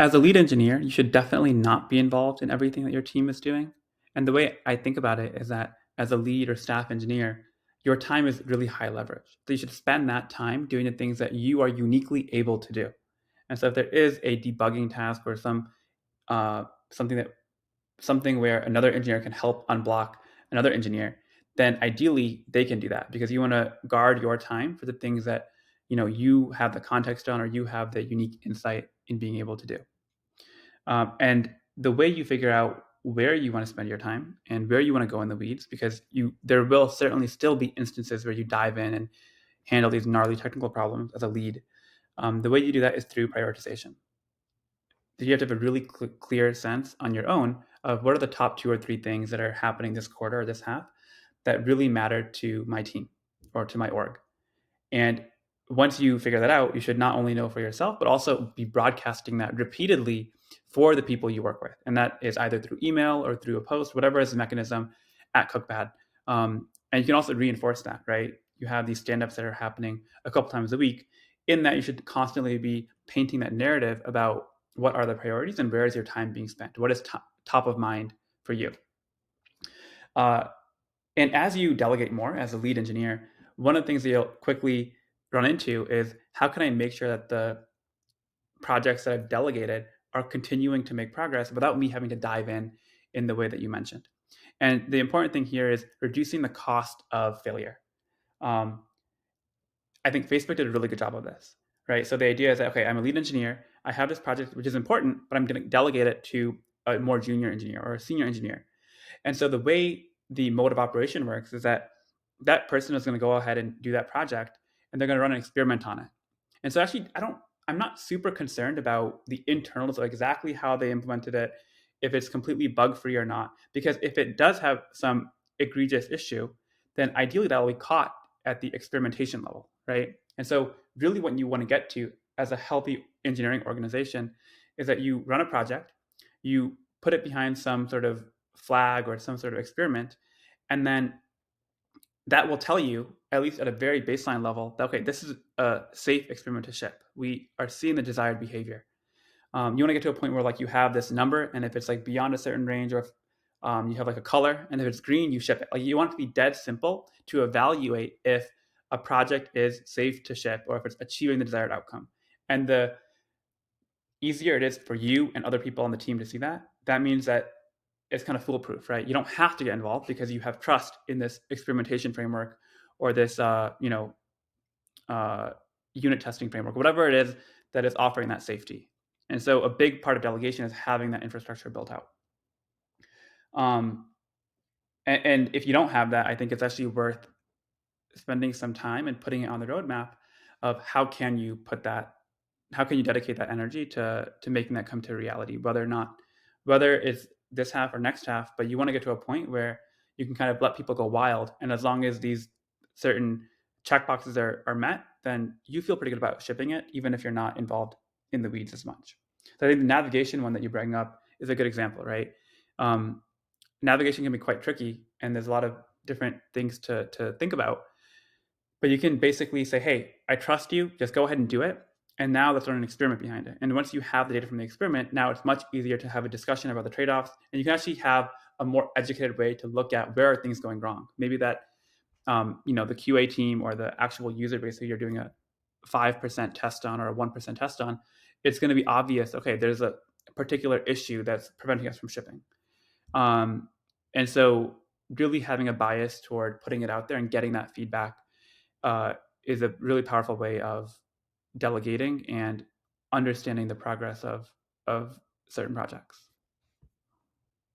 As a lead engineer, you should definitely not be involved in everything that your team is doing. And the way I think about it is that as a lead or staff engineer, your time is really high leverage. So you should spend that time doing the things that you are uniquely able to do. And so if there is a debugging task or uh, something that something where another engineer can help unblock another engineer, then ideally they can do that because you want to guard your time for the things that you have the context on or you have the unique insight in being able to do. And the way you figure out where you want to spend your time and where you want to go in the weeds, because there will certainly still be instances where you dive in and handle these gnarly technical problems as a lead. The way you do that is through prioritization. So you have to have a really clear sense on your own of what are the top 2 or 3 things that are happening this quarter or this half that really matter to my team or to my org. And once you figure that out, you should not only know for yourself, but also be broadcasting that repeatedly for the people you work with. And that is either through email or through a post, whatever is the mechanism at Cookpad. And you can also reinforce that, right? You have these stand-ups that are happening a couple times a week. In that, you should constantly be painting that narrative about what are the priorities and where is your time being spent? What is top of mind for you? Uh, and as you delegate more as a lead engineer, one of the things that you'll quickly run into is how can I make sure that the projects that I've delegated are continuing to make progress without me having to dive in the way that you mentioned. And the important thing here is reducing the cost of failure. Um, I think Facebook did a really good job of this, right? So the idea is that, okay, I'm a lead engineer. I have this project, which is important, but I'm going to delegate it to a more junior engineer or a senior engineer. And so the way the mode of operation works is that that person is going to go ahead and do that project and they're going to run an experiment on it. And so actually I'm not super concerned about the internals of exactly how they implemented it, if it's completely bug free or not, because if it does have some egregious issue, then ideally that will be caught at the experimentation level, right? And so really what you want to get to as a healthy engineering organization is that you run a project, you put it behind some sort of flag or some sort of experiment, and then that will tell you, at least at a very baseline level, that okay, this is a safe experiment to ship. We are seeing the desired behavior. You want to get to a point where like you have this number, and if it's like beyond a certain range, or if you have like a color, and if it's green, you ship it. Like you want it to be dead simple to evaluate if a project is safe to ship or if it's achieving the desired outcome. And the easier it is for you and other people on the team to see that, that means that it's kind of foolproof, right? You don't have to get involved because you have trust in this experimentation framework or this, uh, unit testing framework, whatever it is that is offering that safety. And so a big part of delegation is having that infrastructure built out. Um, and if you don't have that, I think it's actually worth spending some time and putting it on the roadmap of how can you dedicate that energy to making that come to reality, whether it's this half or next half, but you want to get to a point where you can kind of let people go wild. And as long as these certain checkboxes are met, then you feel pretty good about shipping it, even if you're not involved in the weeds as much. So I think the navigation one that you bring up is a good example, right? Um, Navigation can be quite tricky, and there's a lot of different things to think about. But you can basically say, hey, I trust you, just go ahead and do it. And now let's run an experiment behind it. And once you have the data from the experiment, now it's much easier to have a discussion about the trade-offs. And you can actually have a more educated way to look at where are things going wrong. Maybe that the QA team or the actual user base that you're doing a 5% test on or a 1% test on, it's going to be obvious, okay, there's a particular issue that's preventing us from shipping. And so really having a bias toward putting it out there and getting that feedback uh, is a really powerful way of delegating and understanding the progress of certain projects.